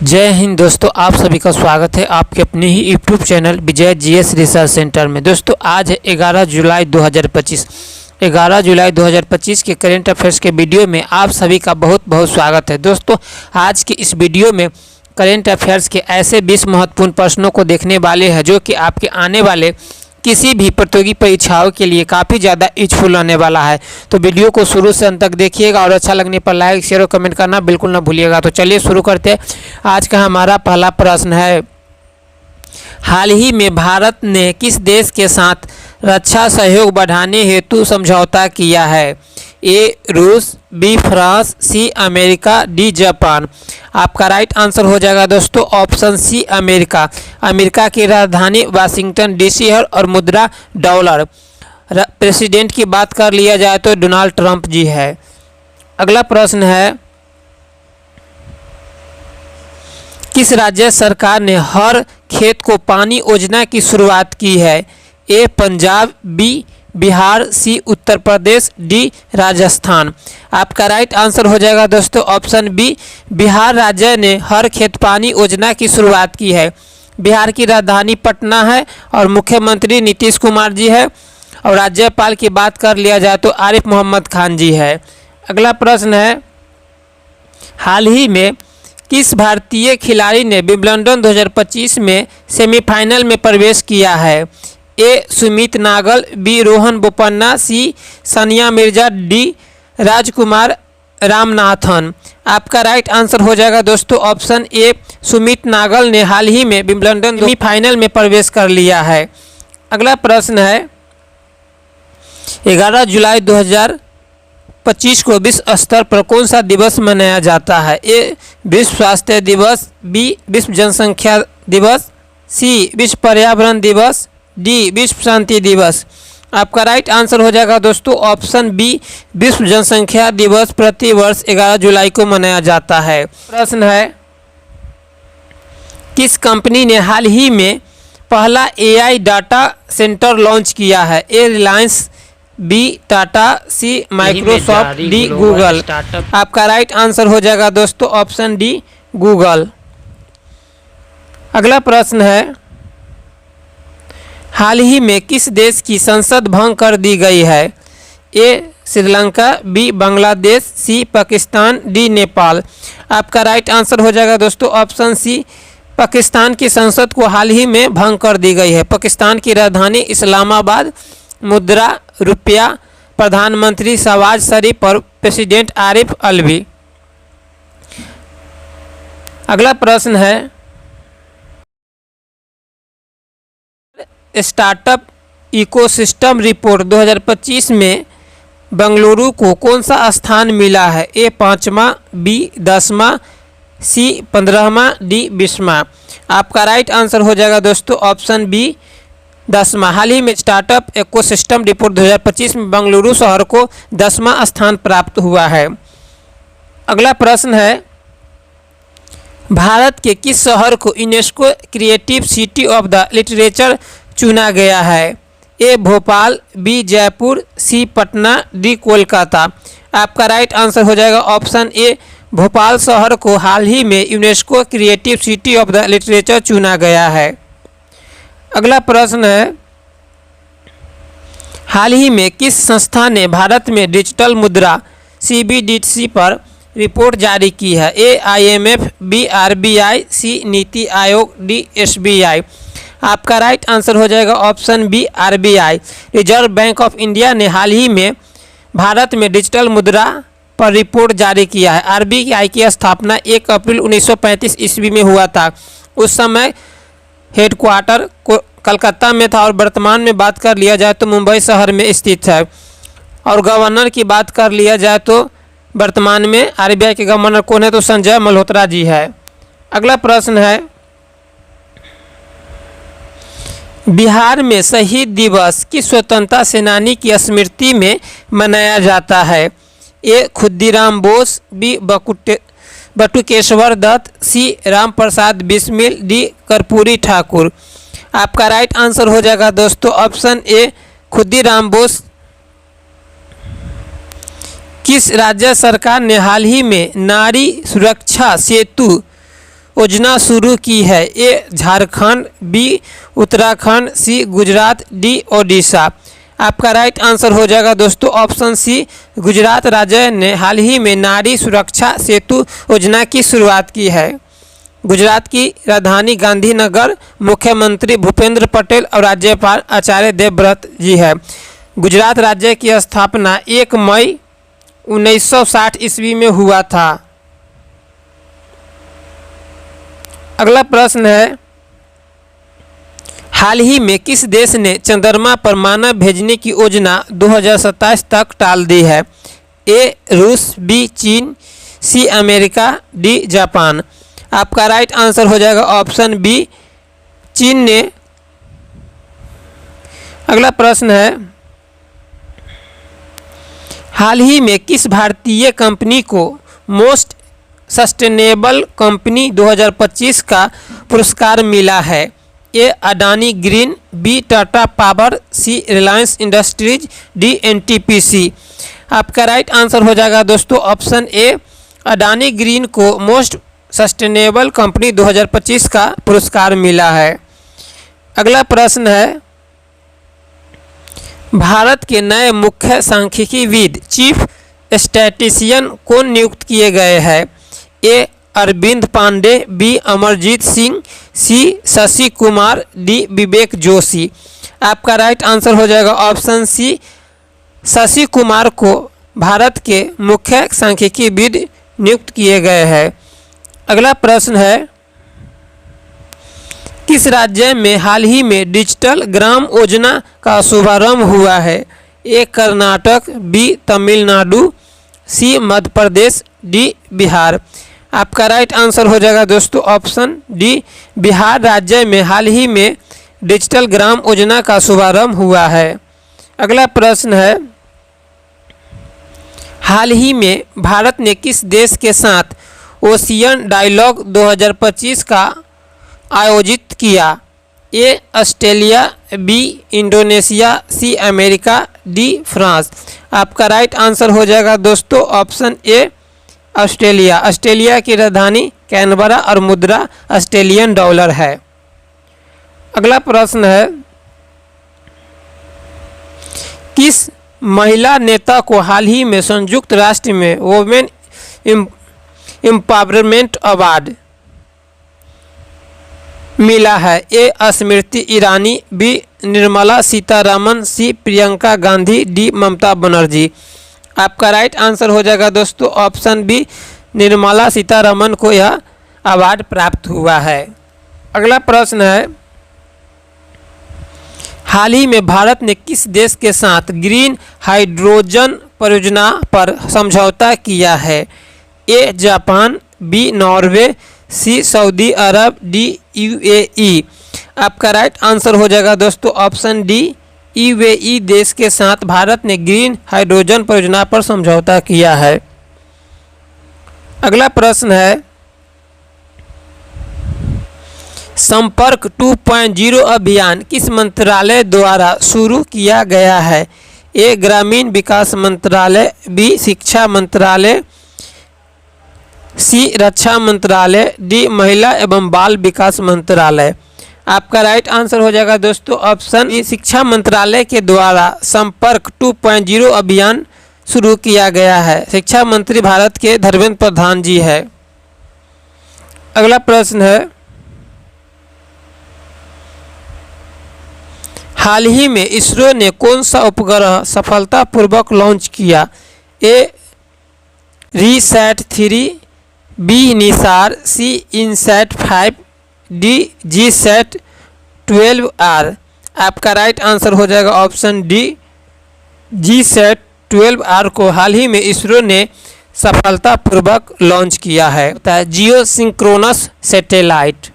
जय हिंद दोस्तों, आप सभी का स्वागत है आपके अपने ही यूट्यूब चैनल विजय जीएस रिसर्च सेंटर में। दोस्तों आज है 11 जुलाई 2025। 11 जुलाई 2025 के करेंट अफेयर्स के वीडियो में आप सभी का बहुत बहुत स्वागत है। दोस्तों आज की इस वीडियो में करेंट अफेयर्स के ऐसे 20 महत्वपूर्ण प्रश्नों को देखने वाले हैं जो कि आपके आने वाले किसी भी प्रतियोगी परीक्षाओं के लिए काफ़ी ज़्यादा यूजफुल होने वाला है। तो वीडियो को शुरू से अंत तक देखिएगा और अच्छा लगने पर लाइक शेयर और कमेंट करना बिल्कुल ना भूलिएगा। तो चलिए शुरू करते हैं। आज का हमारा पहला प्रश्न है, हाल ही में भारत ने किस देश के साथ रक्षा सहयोग बढ़ाने हेतु समझौता किया है? ए रूस, B France, C America, D Japan. आपका राइट आंसर हो जाएगा दोस्तों ऑप्शन सी अमेरिका। अमेरिका की राजधानी वाशिंगटन डीसी है और मुद्रा डॉलर। प्रेसिडेंट की बात कर लिया जाए तो डोनाल्ड ट्रंप जी है। अगला प्रश्न है, किस राज्य सरकार ने हर खेत को पानी योजना की शुरुआत की है? ए पंजाब, बी बिहार, सी उत्तर प्रदेश, डी राजस्थान। आपका राइट आंसर हो जाएगा दोस्तों ऑप्शन बी, बिहार राज्य ने हर खेत पानी योजना की शुरुआत की है। बिहार की राजधानी पटना है और मुख्यमंत्री नीतीश कुमार जी है और राज्यपाल की बात कर लिया जाए तो आरिफ मोहम्मद खान जी है। अगला प्रश्न है, हाल ही में किस भारतीय खिलाड़ी ने विंबलडन 2025 में सेमीफाइनल में प्रवेश किया है? ए सुमित नागल, बी रोहन बोपन्ना, सी सानिया मिर्जा, डी राजकुमार रामनाथन। आपका राइट आंसर हो जाएगा दोस्तों ऑप्शन ए, सुमित नागल ने हाल ही में विंबलडन सेमीफाइनल में प्रवेश कर लिया है। अगला प्रश्न है, 11 जुलाई 2025 को विश्व स्तर पर कौन सा दिवस मनाया जाता है? ए विश्व स्वास्थ्य दिवस, बी विश्व जनसंख्या दिवस, सी विश्व पर्यावरण दिवस, डी विश्व शांति दिवस। आपका राइट आंसर हो जाएगा दोस्तों ऑप्शन बी, विश्व जनसंख्या दिवस प्रति वर्ष 11 जुलाई को मनाया जाता है। प्रश्न है, किस कंपनी ने हाल ही में पहला एआई डाटा सेंटर लॉन्च किया है? A Reliance, B Tata, C Microsoft, D Google. आपका राइट आंसर हो जाएगा दोस्तों ऑप्शन डी गूगल। अगला प्रश्न है, हाल ही में किस देश की संसद भंग कर दी गई है? ए श्रीलंका, बी बांग्लादेश, सी पाकिस्तान, डी नेपाल। आपका राइट आंसर हो जाएगा दोस्तों ऑप्शन सी, पाकिस्तान की संसद को हाल ही में भंग कर दी गई है। पाकिस्तान की राजधानी इस्लामाबाद, मुद्रा रुपया, प्रधानमंत्री शहबाज शरीफ और प्रेसिडेंट आरिफ अलवी। अगला प्रश्न है, स्टार्टअप इकोसिस्टम रिपोर्ट 2025 में बेंगलुरु को कौन सा स्थान मिला है? ए 5वां, बी 10वां, सी 15वां, डी 20वां। आपका राइट आंसर हो जाएगा दोस्तों ऑप्शन बी 10वां। हाल ही में स्टार्टअप इकोसिस्टम रिपोर्ट 2025 में बेंगलुरु शहर को 10वां स्थान प्राप्त हुआ है। अगला प्रश्न है, भारत के किस शहर को UNESCO creative city of the literature चुना गया है? ए भोपाल, बी जयपुर, सी पटना, डी कोलकाता। आपका राइट आंसर हो जाएगा ऑप्शन ए, भोपाल शहर को हाल ही में UNESCO creative city of the literature चुना गया है। अगला प्रश्न है, हाल ही में किस संस्था ने भारत में डिजिटल मुद्रा CBDC पर रिपोर्ट जारी की है? A IMF, B RBI, C Niti Aayog, D SBI। आपका राइट आंसर हो जाएगा option B RBI। Reserve Bank of India ने हाल ही में भारत में डिजिटल मुद्रा पर रिपोर्ट जारी किया है। RBI की स्थापना 1 अप्रैल 1935 ईस्वी में हुआ था। उस समय हेडक्वार्टर कलकत्ता में था और वर्तमान में बात कर लिया जाए तो मुंबई शहर में स्थित है। और गवर्नर की बात कर लिया जाए तो वर्तमान में RBI के गवर्नर कौन है? तो संजय मल्होत्रा जी है। अगला प्रश्न है, बिहार में शहीद दिवस किस स्वतंत्रता सेनानी की स्मृति में मनाया जाता है? ए खुद्दीराम बोस, बी बटुकेश्वर दत्त, सी राम प्रसाद बिस्मिल, डी कर्पूरी ठाकुर। आपका राइट आंसर हो जाएगा दोस्तों ऑप्शन ए खुद्दीराम बोस। किस राज्य सरकार ने हाल ही में नारी सुरक्षा सेतु योजना शुरू की है? ए झारखंड, बी उत्तराखंड, सी गुजरात, डी ओडिशा। आपका राइट आंसर हो जाएगा दोस्तों ऑप्शन सी, गुजरात राज्य ने हाल ही में नारी सुरक्षा सेतु योजना की शुरुआत की है। गुजरात की राजधानी गांधीनगर, मुख्यमंत्री भूपेंद्र पटेल और राज्यपाल आचार्य देवव्रत जी है। गुजरात राज्य की स्थापना 1 मई 1960 ईस्वी में हुआ था। अगला प्रश्न है, हाल ही में किस देश ने चंद्रमा पर मानव भेजने की योजना 2027 तक टाल दी है? ए रूस, बी चीन, सी अमेरिका, डी जापान। आपका राइट आंसर हो जाएगा ऑप्शन बी, चीन ने। अगला प्रश्न है, हाल ही में किस भारतीय कंपनी को मोस्ट सस्टेनेबल कंपनी 2025 का पुरस्कार मिला है? A Adani Green, B Tata Power, C Reliance Industries, D NTPC. आपका राइट आंसर हो जाएगा दोस्तों ऑप्शन ए, अडानी ग्रीन को मोस्ट सस्टेनेबल कंपनी 2025 का पुरस्कार मिला है। अगला प्रश्न है, भारत के नए मुख्य सांख्यिकीविद चीफ स्टैटिस्टिशियन कौन नियुक्त किए गए हैं? ए अरविंद पांडे, बी अमरजीत सिंह, सी शशि कुमार, डी विवेक जोशी। आपका राइट आंसर हो जाएगा ऑप्शन सी, शशि कुमार को भारत के मुख्य सांख्यिकीविद नियुक्त किए गए हैं। अगला प्रश्न है, किस राज्य में हाल ही में डिजिटल ग्राम योजना का शुभारंभ हुआ है? ए कर्नाटक, बी तमिलनाडु, सी मध्य प्रदेश, डी बिहार। आपका राइट आंसर हो जाएगा दोस्तों ऑप्शन डी, बिहार राज्य में हाल ही में डिजिटल ग्राम योजना का शुभारंभ हुआ है। अगला प्रश्न है, हाल ही में भारत ने किस देश के साथ ओशियन डायलॉग 2025 का आयोजित किया? A Australia, B Indonesia, C America, D France. आपका राइट आंसर हो जाएगा दोस्तों ऑप्शन ए, ऑस्ट्रेलिया। ऑस्ट्रेलिया की राजधानी कैनबरा और मुद्रा ऑस्ट्रेलियन डॉलर है। अगला प्रश्न है, किस महिला नेता को हाल ही में संयुक्त राष्ट्र में वुमेन एम्पावरमेंट अवार्ड मिला है? ए स्मृति ईरानी, बी निर्मला सीतारमन, सी प्रियंका गांधी, डी ममता बनर्जी। आपका राइट आंसर हो जाएगा दोस्तों ऑप्शन बी, निर्मला सीतारमन को यह अवार्ड प्राप्त हुआ है। अगला प्रश्न है, हाल ही में भारत ने किस देश के साथ ग्रीन हाइड्रोजन परियोजना पर समझौता किया है? A Japan, B Norway, C Saudi Arab, D UAE. आपका राइट आंसर हो जाएगा दोस्तों ऑप्शन डी, यूएई देश के साथ भारत ने ग्रीन हाइड्रोजन परियोजना पर समझौता किया है। अगला प्रश्न है, संपर्क 2.0 अभियान किस मंत्रालय द्वारा शुरू किया गया है? ए ग्रामीण विकास मंत्रालय, बी शिक्षा मंत्रालय, सी रक्षा मंत्रालय, डी महिला एवं बाल विकास मंत्रालय। आपका राइट आंसर हो जाएगा दोस्तों ऑप्शन ई, शिक्षा मंत्रालय के द्वारा संपर्क 2.0 अभियान शुरू किया गया है। शिक्षा मंत्री भारत के धर्मेंद्र प्रधान जी है। अगला प्रश्न है, हाल ही में इसरो ने कौन सा उपग्रह सफलतापूर्वक लॉन्च किया? ए रीसैट 3, बी निसार, सी इनसैट 5, डी जीसैट 12R। आपका राइट आंसर हो जाएगा ऑप्शन डी, जीसैट 12R को हाल ही में इसरो ने सफलतापूर्वक लॉन्च किया है। जियो सिंक्रोनस सैटेलाइट।